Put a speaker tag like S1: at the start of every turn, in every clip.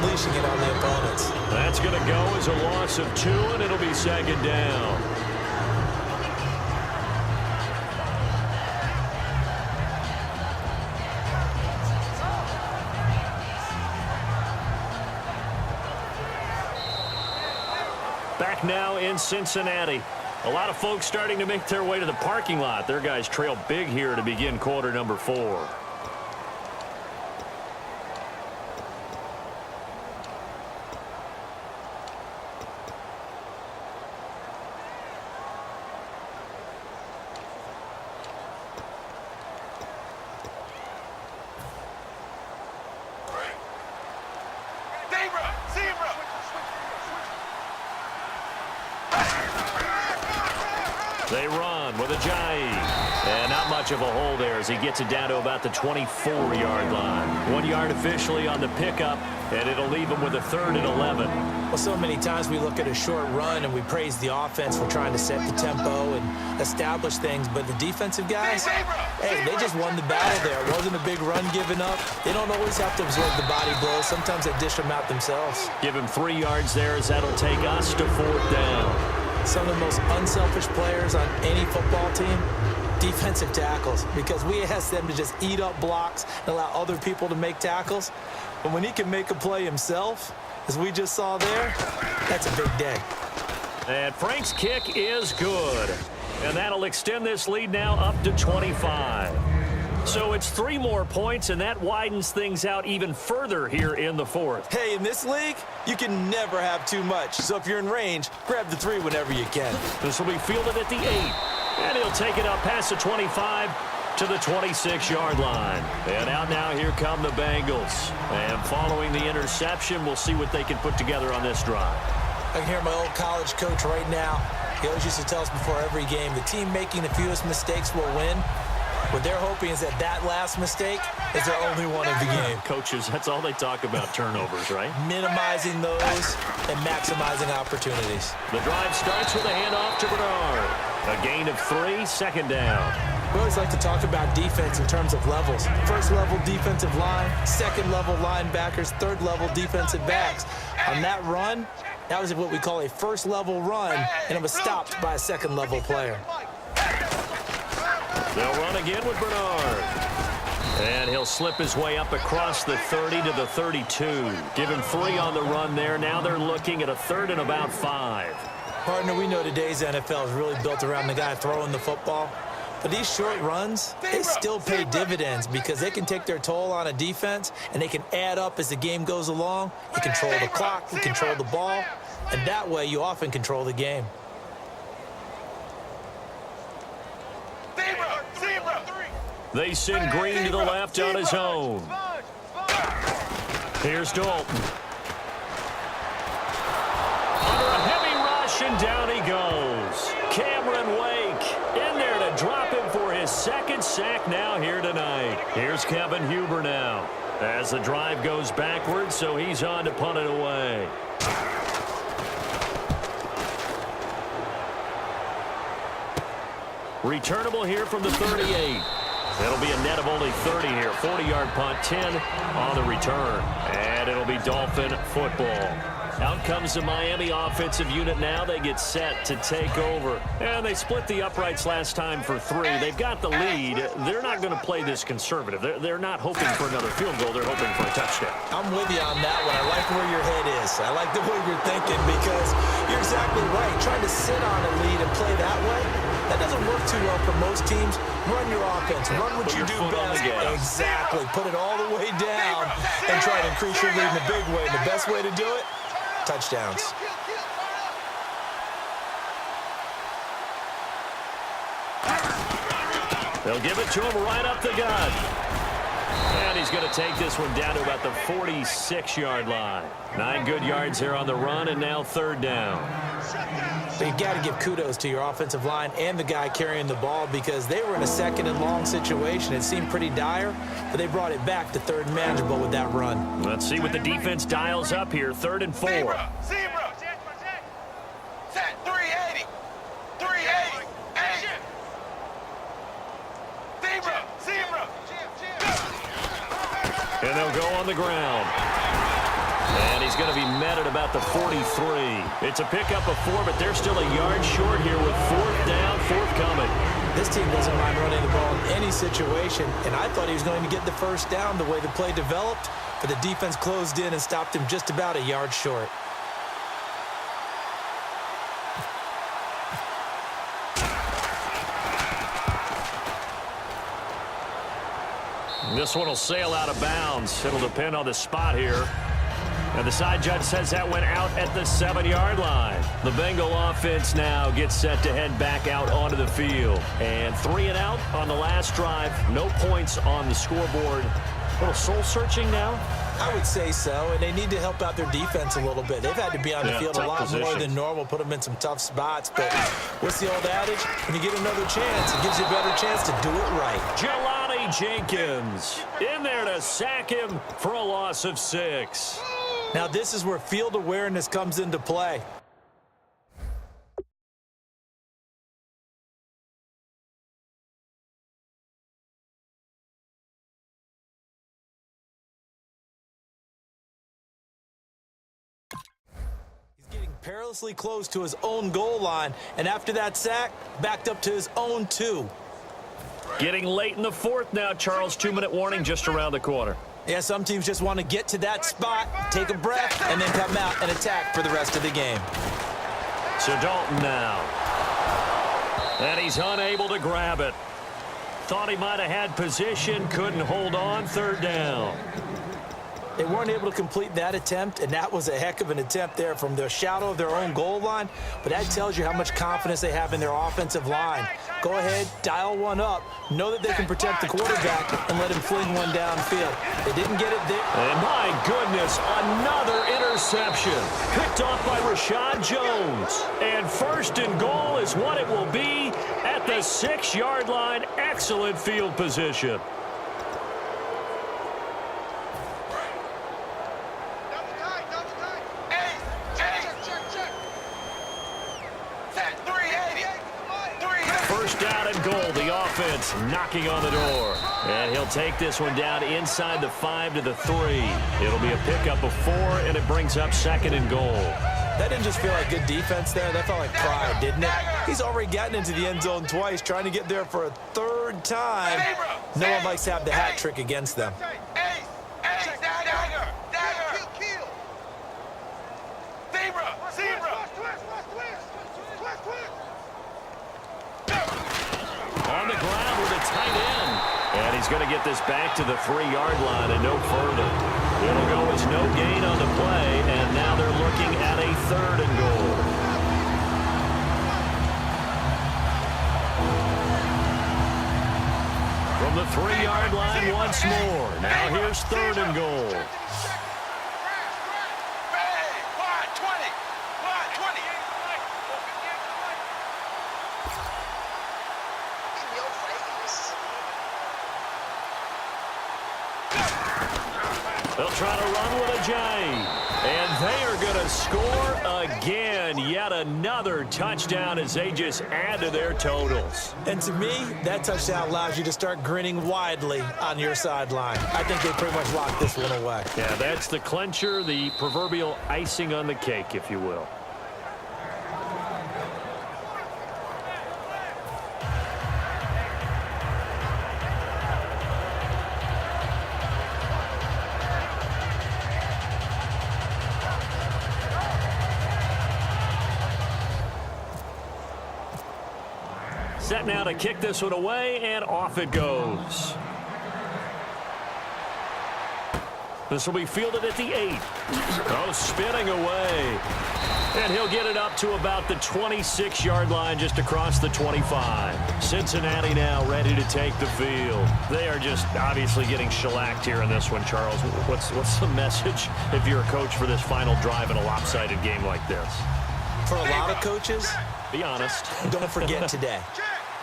S1: unleashing it on the opponents.
S2: That's going to go as a loss of 2, and it'll be second down. Back now in Cincinnati. A lot of folks starting to make their way to the parking lot. Their guys trail big here to begin quarter number 4. They run with Ajayi. And not much of a hole there as he gets it down to about the 24-yard line. 1 yard officially on the pickup, and it'll leave him with a 3rd and 11.
S1: Well, so many times we look at a short run and we praise the offense for trying to set the tempo and establish things, but the defensive guys, hey, they just won the battle there. It wasn't a big run given up. They don't always have to absorb the body blows. Sometimes they dish them out themselves.
S2: Give him 3 yards there as that'll take us to 4th down.
S1: Some of the most unselfish players on any football team, defensive tackles, because we ask them to just eat up blocks and allow other people to make tackles. But when he can make a play himself, as we just saw there, that's a big day.
S2: And Frank's kick is good. And that'll extend this lead now up to 25. So it's 3 more points, and that widens things out even further here in the 4th.
S1: Hey, in this league, you can never have too much. So if you're in range, grab the 3 whenever you can.
S2: This will be fielded at the 8. And he'll take it up past the 25 to the 26-yard line. And out now, here come the Bengals. And following the interception, we'll see what they can put together on this drive.
S1: I can hear my old college coach right now. He always used to tell us before every game, the team making the fewest mistakes will win. What they're hoping is that last mistake is their only one of the game.
S2: Coaches, that's all they talk about, turnovers, right?
S1: Minimizing those and maximizing opportunities.
S2: The drive starts with a handoff to Bernard. A gain of 3, second down.
S1: We always like to talk about defense in terms of levels. First-level defensive line, second-level linebackers, third-level defensive backs. On that run, that was what we call a first-level run, and it was stopped by a second-level player.
S2: They'll run again with Bernard. And he'll slip his way up across the 30 to the 32. Give him 3 on the run there. Now they're looking at a 3rd and about 5.
S1: Partner, we know today's NFL is really built around the guy throwing the football. But these short runs, they still pay dividends because they can take their toll on a defense, and they can add up as the game goes along. You control the clock, you control the ball, and that way you often control the game.
S2: They send Green to the left on his own. Here's Dalton. Under a heavy rush, and down he goes. Cameron Wake in there to drop him for his 2nd sack now here tonight. Here's Kevin Huber now as the drive goes backwards, so he's on to punt it away. Returnable here from the 38. It'll be a net of only 30 here. 40-yard punt, 10 on the return. And it'll be Dolphin football. Out comes the Miami offensive unit now. They get set to take over. And they split the uprights last time for 3. They've got the lead. They're not going to play this conservative. They're not hoping for another field goal. They're hoping for a touchdown.
S1: I'm with you on that one. I like where your head is. I like the way you're thinking because you're exactly right. Trying to sit on a lead and play that way, that doesn't work too well for most teams. Run your offense. Run what you do best. Exactly. Put it all the way down and try to increase your lead in a big way. And the best way to do it, touchdowns.
S2: They'll give it to him right up the gut. And he's going to take this one down to about the 46-yard line. 9 good yards here on the run, and now 3rd down.
S1: But you've got to give kudos to your offensive line and the guy carrying the ball because they were in a 2nd and long situation. It seemed pretty dire, but they brought it back to 3rd and manageable with that run.
S2: Let's see what the defense dials up here. 3rd and 4.
S3: Zebra. Set 380. 380. Zebra.
S2: And they'll go on the ground. And going to be met at about the 43. It's a pickup of 4, but they're still a yard short here with 4th down, forthcoming.
S1: This team doesn't mind running the ball in any situation, and I thought he was going to get the first down the way the play developed, but the defense closed in and stopped him just about a yard short.
S2: This one will sail out of bounds. It'll depend on the spot here. And the side judge says that went out at the 7-yard line. The Bengal offense now gets set to head back out onto the field. And 3 and out on the last drive. No points on the scoreboard. A little soul-searching now?
S1: I would say so, and they need to help out their defense a little bit. They've had to be on the field a lot more than normal, put them in some tough spots. But what's the old adage? When you get another chance, it gives you a better chance to do it right.
S2: Jelani Jenkins in there to sack him for a loss of 6.
S1: Now this is where field awareness comes into play. He's getting perilously close to his own goal line, and after that sack, backed up to his own 2.
S2: Getting late in the 4th now, Charles. 2-minute warning just around the corner.
S1: Yeah, some teams just want to get to that spot, take a breath, and then come out and attack for the rest of the game.
S2: So Dalton now. And he's unable to grab it. Thought he might have had position, couldn't hold on. 3rd down.
S1: They weren't able to complete that attempt, and that was a heck of an attempt there from the shadow of their own goal line. But that tells you how much confidence they have in their offensive line. Go ahead, dial one up, know that they can protect the quarterback, and let him fling one downfield. They didn't get it there.
S2: And my goodness, another interception. Picked off by Rashad Jones. And 1st and goal is what it will be at the 6-yard line. Excellent field position. Knocking on the door. And he'll take this one down inside the 5 to the 3. It'll be a pickup of 4, and it brings up 2nd and goal.
S1: That didn't just feel like good defense there. That felt like pride, didn't it? He's already gotten into the end zone twice, trying to get there for a 3rd time. No one likes to have the hat trick against them.
S2: On the ground with a tight end. And he's going to get this back to the 3-yard line and no further. It'll go as no gain on the play, and now they're looking at a 3rd and goal. From the 3-yard line once more. Now here's 3rd and goal. They'll try to run with a J. And they are going to score again. Yet another touchdown as they just add to their totals.
S1: And to me, that touchdown allows you to start grinning widely on your sideline. I think they pretty much locked this one away.
S2: Yeah, that's the clincher, the proverbial icing on the cake, if you will. Set now to kick this one away, and off it goes. This will be fielded at the 8. Oh, spinning away. And he'll get it up to about the 26-yard line, just across the 25. Cincinnati now ready to take the field. They are just obviously getting shellacked here in this one, Charles. What's the message if you're a coach for this final drive in a lopsided game like this?
S1: For a lot of coaches,
S2: be honest.
S1: Don't forget today.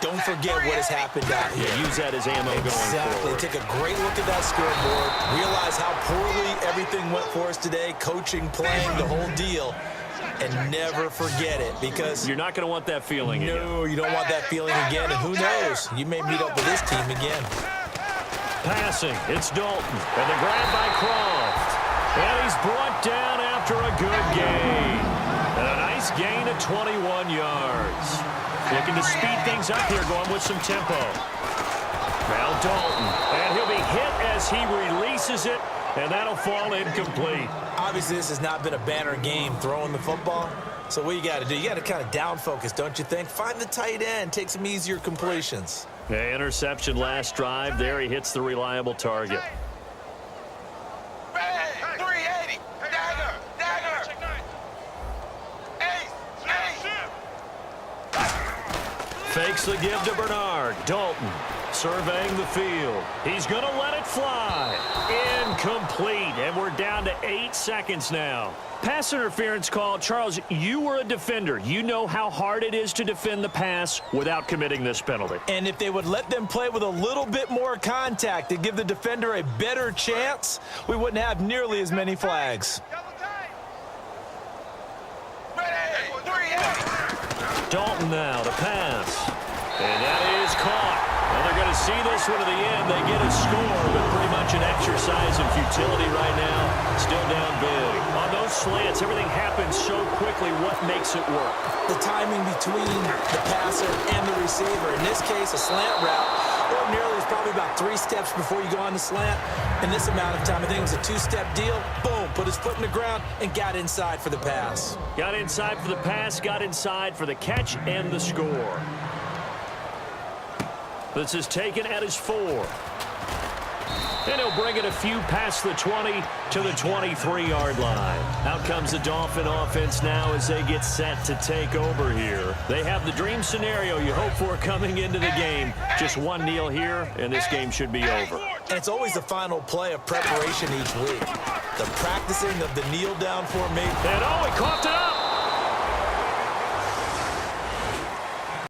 S1: Don't forget what has happened out here.
S2: Yeah, use that as ammo going forward.
S1: Take a great look at that scoreboard. Realize how poorly everything went for us today. Coaching, playing, the whole deal. And never forget it, because
S2: you're not going to want that feeling again.
S1: No, you don't want that feeling again. And who knows? You may meet up with this team again.
S2: Passing. It's Dalton. And the grab by Croft. And he's brought down after after a good gain. And a nice gain of 21 yards. Looking to speed things up here, going with some tempo. Now Dalton, and he'll be hit as he releases it, and that'll fall incomplete.
S1: Obviously, this has not been a banner game throwing the football. So what you got to do, you got to kind of down focus, don't you think? Find the tight end, take some easier completions.
S2: The interception last drive. There he hits the reliable target.
S3: Bang! 380. Dagger. Dagger. Ace.
S2: Fakes the give to Bernard. Dalton surveying the field. He's going to let it fly. Incomplete. And we're down to 8 seconds now. Pass interference call. Charles, you were a defender. You know how hard it is to defend the pass without committing this penalty.
S1: And if they would let them play with a little bit more contact and give the defender a better chance, we wouldn't have nearly as many flags.
S3: Ready. 380.
S2: Dalton now to pass. And that is caught. Well, they're going to see this one to the end. They get a score, but pretty much an exercise in futility right now. Still down big. On those slants, everything happens so quickly. What makes it work?
S1: The timing between the passer and the receiver. In this case, a slant route. Ordinarily, it's probably about 3 steps before you go on the slant. In this amount of time, I think it was a 2-step deal. Boom, put his foot in the ground and got inside for the pass.
S2: Got inside for the pass, got inside for the catch and the score. This is taken at his 4. And he'll bring it a few past the 20 to the 23-yard line. Out comes the Dolphin offense now as they get set to take over here. They have the dream scenario you hope for coming into the game. Just one kneel here, and this game should be over.
S1: And it's always the final play of preparation each week. The practicing of the kneel-down formation.
S2: And oh, he coughed it up.